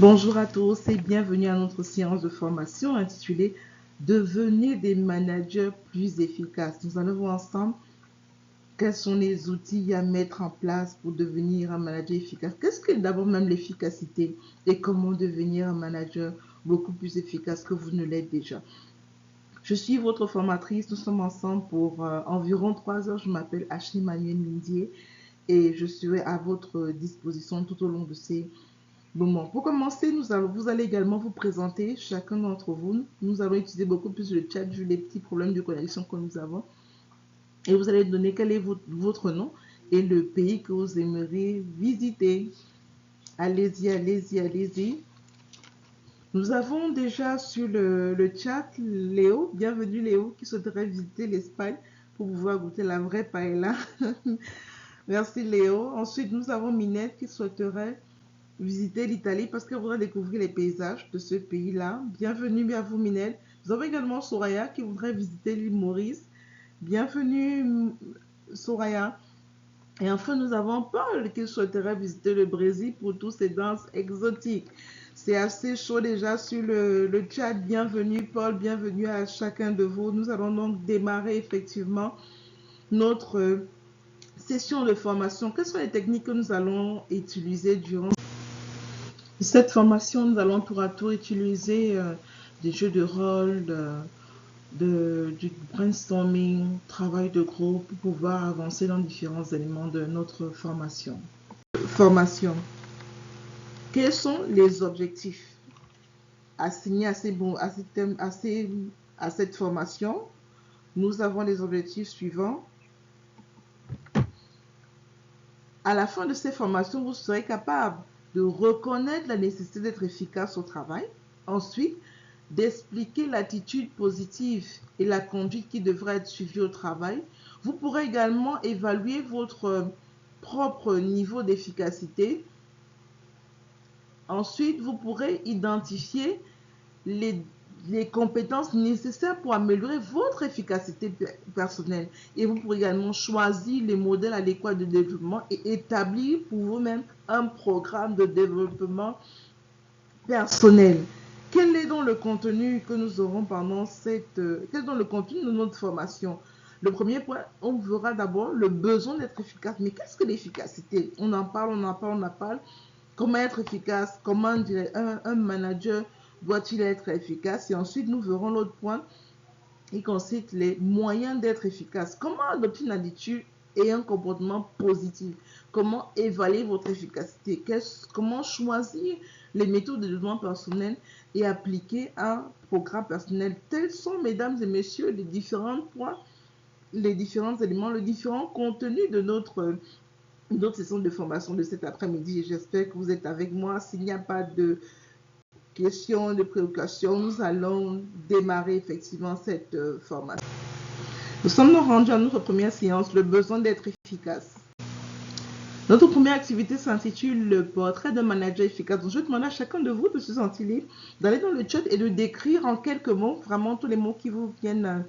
Bonjour à tous et bienvenue à notre séance de formation intitulée Devenez des managers plus efficaces. Nous allons voir ensemble quels sont les outils à mettre en place pour devenir un manager efficace. Qu'est-ce que d'abord même l'efficacité et comment devenir un manager beaucoup plus efficace que vous ne l'êtes déjà. Je suis votre formatrice, nous sommes ensemble pour environ 3 heures. Je m'appelle Ashley Manuel Mindier et je serai à votre disposition tout au long de ces moments. Pour commencer, vous allez également vous présenter, chacun d'entre vous. Nous allons utiliser beaucoup plus le chat vu les petits problèmes de connexion que nous avons. Et vous allez donner quel est votre nom et le pays que vous aimeriez visiter. Allez-y, allez-y, allez-y. Nous avons déjà sur le chat Léo. Bienvenue Léo qui souhaiterait visiter l'Espagne pour pouvoir goûter la vraie paella. Merci Léo. Ensuite, nous avons Minette qui souhaiterait visiter l'Italie parce qu'elle voudrait découvrir les paysages de ce pays-là. Bienvenue à vous, Minette. Nous avons également Soraya qui voudrait visiter l'île Maurice. Bienvenue, Soraya. Et enfin, nous avons Paul qui souhaiterait visiter le Brésil pour toutes ces danses exotiques. C'est assez chaud déjà sur le chat. Bienvenue, Paul. Bienvenue à chacun de vous. Nous allons donc démarrer effectivement notre session de formation. Quelles sont les techniques que nous allons utiliser durant cette formation? Nous allons tour à tour utiliser des jeux de rôle, du brainstorming, travail de groupe pour pouvoir avancer dans différents éléments de notre formation. Quels sont les objectifs assignés à cette formation? Nous avons les objectifs suivants. À la fin de ces formations, vous serez capable de reconnaître la nécessité d'être efficace au travail. Ensuite, d'expliquer l'attitude positive et la conduite qui devrait être suivie au travail. Vous pourrez également évaluer votre propre niveau d'efficacité. Ensuite, vous pourrez identifier les compétences nécessaires pour améliorer votre efficacité personnelle. Et vous pourrez également choisir les modèles adéquats de développement et établir pour vous-même un programme de développement personnel. Quel est donc le contenu que nous aurons pendant quel est donc le contenu de notre formation? Le premier point, on verra d'abord le besoin d'être efficace. Mais qu'est-ce que l'efficacité? On en parle. Comment être efficace? Comment un manager doit-il être efficace? Et ensuite, nous verrons l'autre point qui consiste les moyens d'être efficace. Comment adopter une attitude et un comportement positif? Comment évaluer votre efficacité? Comment choisir les méthodes de développement personnel et appliquer un programme personnel? Tels sont, mesdames et messieurs, les différents points, les différents éléments, le différent contenu de notre session de formation de cet après-midi. J'espère que vous êtes avec moi. S'il n'y a pas de questions, de préoccupations, nous allons démarrer effectivement cette formation. Nous sommes rendus à notre première séance, le besoin d'être efficace. Notre première activité s'intitule le portrait d'un manager efficace. Donc, je demande à chacun de vous de se sentir libre, d'aller dans le chat et de décrire en quelques mots, vraiment tous les mots qui vous viennent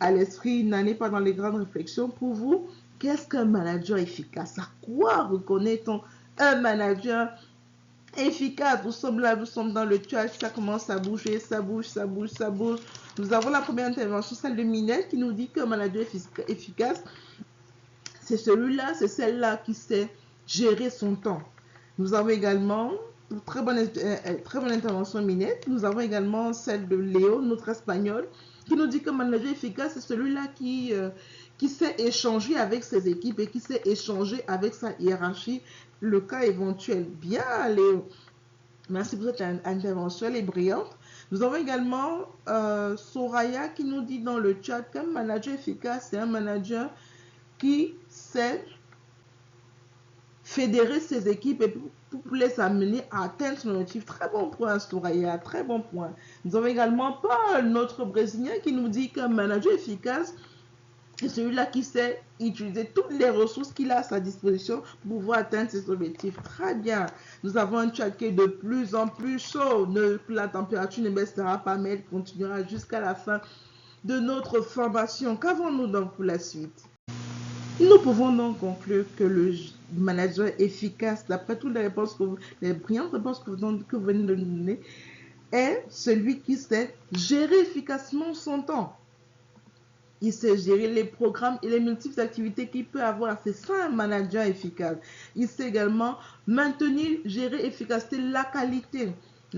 à l'esprit. N'allez pas dans les grandes réflexions. Pour vous, qu'est-ce qu'un manager efficace? À quoi reconnaît-on un manager efficace? Nous sommes là, nous sommes dans le chat, ça commence à bouger, ça bouge. Nous avons la première intervention, celle de Minette, qui nous dit qu'un manager efficace, c'est celui-là, c'est celle-là qui sait gérer son temps. Nous avons également, très bonne intervention Minette, nous avons également celle de Léo, notre espagnol, qui nous dit qu'un manager efficace, c'est celui-là qui sait échanger avec ses équipes et qui sait échanger avec sa hiérarchie, le cas éventuel. Bien, Léo. Merci pour cette intervention, elle est brillante. Nous avons également Soraya qui nous dit dans le chat qu'un manager efficace, c'est un manager qui sait fédérer ses équipes et pour les amener à atteindre son objectif. Très bon point, Soraya, très bon point. Nous avons également Paul, notre Brésilien, qui nous dit qu'un manager efficace, c'est celui-là qui sait utiliser toutes les ressources qu'il a à sa disposition pour pouvoir atteindre ses objectifs. Très bien. Nous avons un chat qui est de plus en plus chaud. La température ne baissera pas, mais elle continuera jusqu'à la fin de notre formation. Qu'avons-nous donc pour la suite? Nous pouvons donc conclure que manager efficace, d'après toutes les réponses les brillantes réponses que vous venez de nous donner, est celui qui sait gérer efficacement son temps. Il sait gérer les programmes et les multiples activités qu'il peut avoir. C'est ça un manager efficace. Il sait également maintenir, gérer efficacité la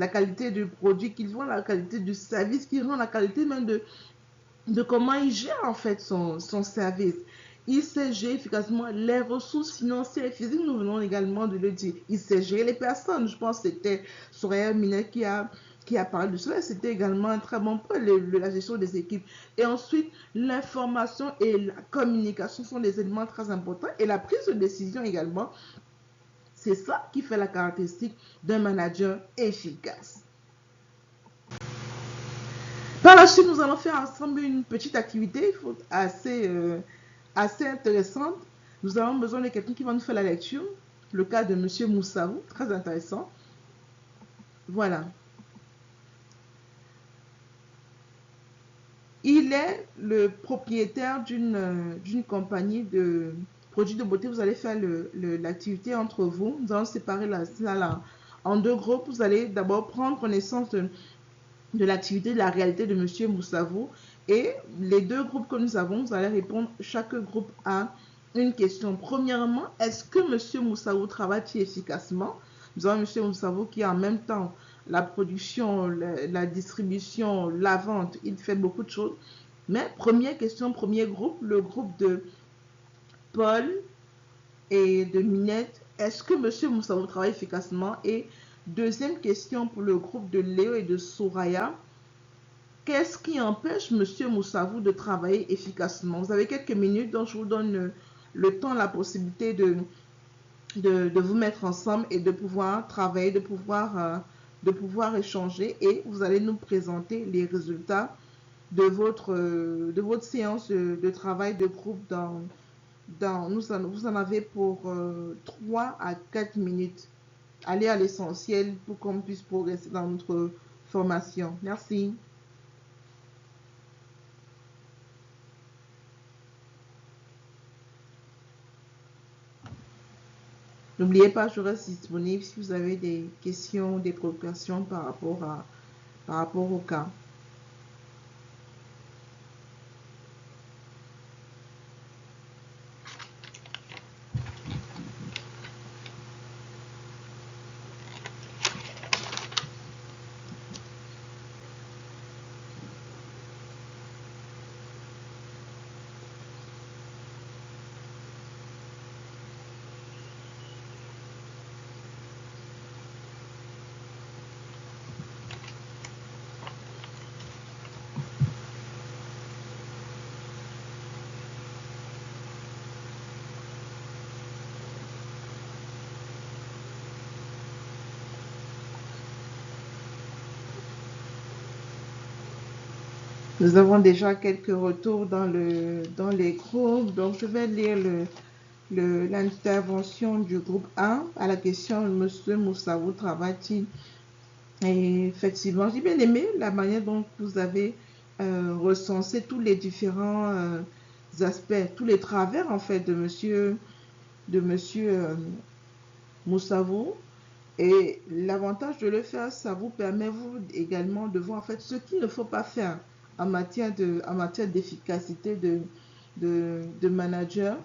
qualité du produit qu'il vend, la qualité du service qu'il rend, la qualité même de comment il gère en fait son service. Il sait gérer efficacement les ressources financières et physiques, nous venons également de le dire. Il sait gérer les personnes. Je pense que c'était Soraya Minet qui a parlé de cela. C'était également un très bon point, la gestion des équipes. Et ensuite, l'information et la communication sont des éléments très importants. Et la prise de décision également, c'est ça qui fait la caractéristique d'un manager efficace. Par la suite, nous allons faire ensemble une petite activité assez intéressante. Nous avons besoin de quelqu'un qui va nous faire la lecture. Le cas de M. Moussavou, très intéressant. Voilà. Il est le propriétaire d'une compagnie de produits de beauté. Vous allez faire l'activité entre vous. Nous allons séparer là en deux groupes. Vous allez d'abord prendre connaissance de l'activité, de la réalité de M. Moussavou. Et les deux groupes que nous avons, vous allez répondre chaque groupe à une question. Premièrement, est-ce que M. Moussavou travaille-t-il efficacement? Nous avons M. Moussavou qui en même temps la production, la distribution, la vente, il fait beaucoup de choses. Mais première question, premier groupe, le groupe de Paul et de Minette, est-ce que M. Moussavou travaille efficacement? Et deuxième question pour le groupe de Léo et de Soraya, qu'est-ce qui empêche M. Moussavou de travailler efficacement? Vous avez quelques minutes, donc je vous donne le temps, la possibilité de vous mettre ensemble et de pouvoir travailler, de pouvoir échanger, et vous allez nous présenter les résultats de votre séance de travail de groupe vous en avez pour 3 à 4 minutes. Allez à l'essentiel pour qu'on puisse progresser dans notre formation. Merci. N'oubliez pas, je reste disponible si vous avez des questions, des préoccupations par rapport au cas. Nous avons déjà quelques retours dans les groupes, donc je vais lire l'intervention du groupe 1 à la question M. Moussavou travaille-t-il? Et effectivement, j'ai bien aimé la manière dont vous avez recensé tous les différents aspects, tous les travers en fait de monsieur Moussavou. Et l'avantage de le faire, ça vous permet vous également de voir en fait ce qu'il ne faut pas faire en matière d'efficacité de manager.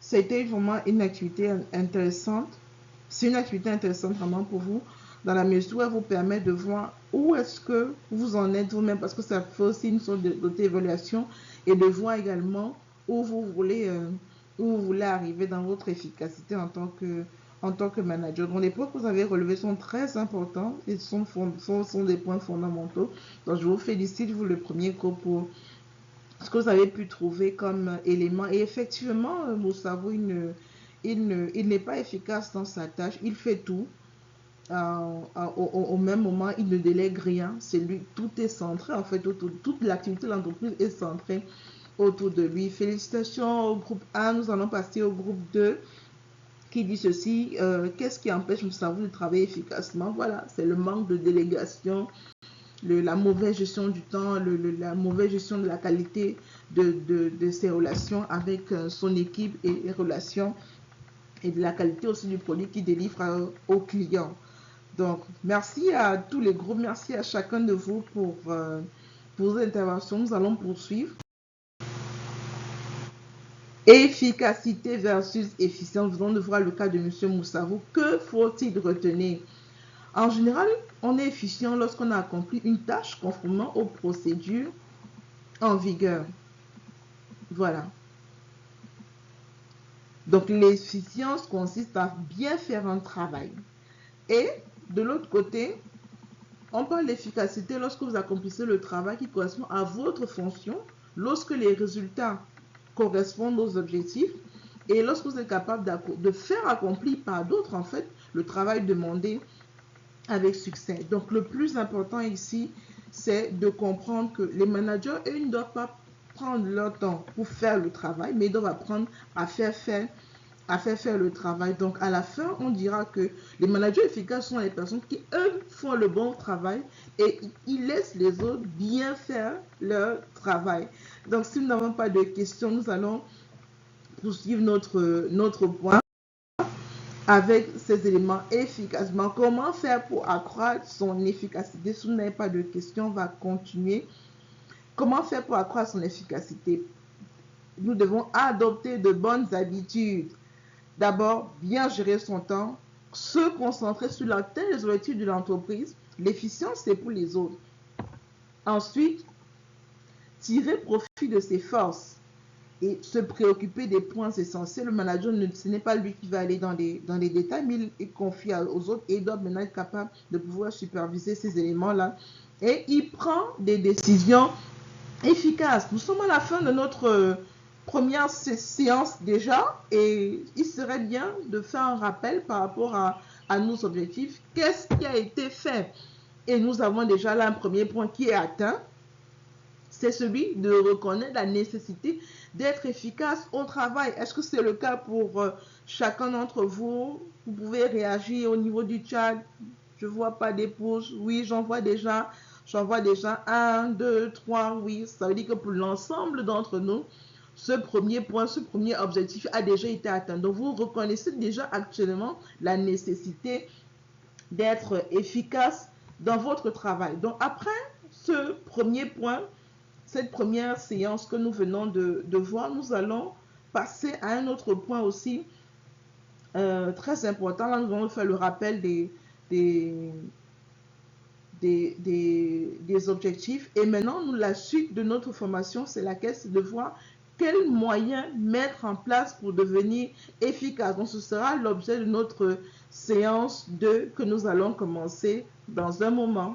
C'était vraiment une activité intéressante. C'est une activité intéressante vraiment pour vous, dans la mesure où elle vous permet de voir où est-ce que vous en êtes vous-même, parce que ça fait aussi une sorte d'auto-évaluation, et de voir également où vous voulez arriver dans votre efficacité en tant que manager. Donc les points que vous avez relevés sont très importants et sont des points fondamentaux. Donc je vous félicite, vous le premier groupe, pour ce que vous avez pu trouver comme élément. Et effectivement, Moussavou, il n'est pas efficace dans sa tâche. Il fait tout. Au même moment, il ne délègue rien. C'est lui, tout est centré. En fait, toute l'activité de l'entreprise est centrée autour de lui. Félicitations au groupe 1. Nous allons passer au groupe 2 qui dit ceci. Qu'est-ce qui empêche Moussavou de travailler efficacement? Voilà, c'est le manque de délégation, la mauvaise gestion du temps, la mauvaise gestion de la qualité de ses relations avec son équipe et les relations et de la qualité aussi du produit qu'il délivre aux clients. Donc, merci à tous les groupes, merci à chacun de vous pour vos interventions. Nous allons poursuivre. Efficacité versus efficience. Nous venons de voir le cas de M. Moussavou. Que faut-il retenir? En général, on est efficient lorsqu'on a accompli une tâche conformément aux procédures en vigueur. Voilà. Donc, l'efficience consiste à bien faire un travail. Et de l'autre côté, on parle d'efficacité lorsque vous accomplissez le travail qui correspond à votre fonction, lorsque les résultats correspondent aux objectifs et lorsque vous êtes capable de faire accomplir par d'autres, en fait, le travail demandé avec succès. Donc, le plus important ici, c'est de comprendre que les managers, eux, ils ne doivent pas prendre leur temps pour faire le travail, mais ils doivent apprendre à faire le travail. Donc, à la fin, on dira que les managers efficaces sont les personnes qui, eux, font le bon travail et ils laissent les autres bien faire leur travail. Donc, si nous n'avons pas de questions, nous allons poursuivre notre point avec ces éléments efficacement. Comment faire pour accroître son efficacité? Si vous n'avez pas de questions, on va continuer. Comment faire pour accroître son efficacité? Nous devons adopter de bonnes habitudes. D'abord, bien gérer son temps, se concentrer sur l'atteinte des objectifs de l'entreprise. L'efficience, c'est pour les autres. Ensuite, tirer profit de ses forces et se préoccuper des points essentiels. Le manager, ce n'est pas lui qui va aller dans les détails, mais il confie aux autres et il doit maintenant être capable de pouvoir superviser ces éléments-là. Et il prend des décisions efficaces. Nous sommes à la fin de notre première séance déjà et il serait bien de faire un rappel par rapport à nos objectifs. Qu'est-ce qui a été fait? Et nous avons déjà là un premier point qui est atteint. C'est celui de reconnaître la nécessité d'être efficace au travail. Est-ce que c'est le cas pour chacun d'entre vous? Vous pouvez réagir au niveau du chat. Je ne vois pas des pouces. Oui, j'en vois déjà 1, 2, 3. Oui, ça veut dire que pour l'ensemble d'entre nous, ce premier point, ce premier objectif a déjà été atteint. Donc, vous reconnaissez déjà actuellement la nécessité d'être efficace dans votre travail. Donc, après ce premier point, cette première séance que nous venons de voir, nous allons passer à un autre point aussi très important. Là, nous allons faire le rappel des objectifs. Et maintenant, la suite de notre formation, c'est laquelle? C'est de voir quels moyens mettre en place pour devenir efficace. Donc, ce sera l'objet de notre séance 2 que nous allons commencer dans un moment.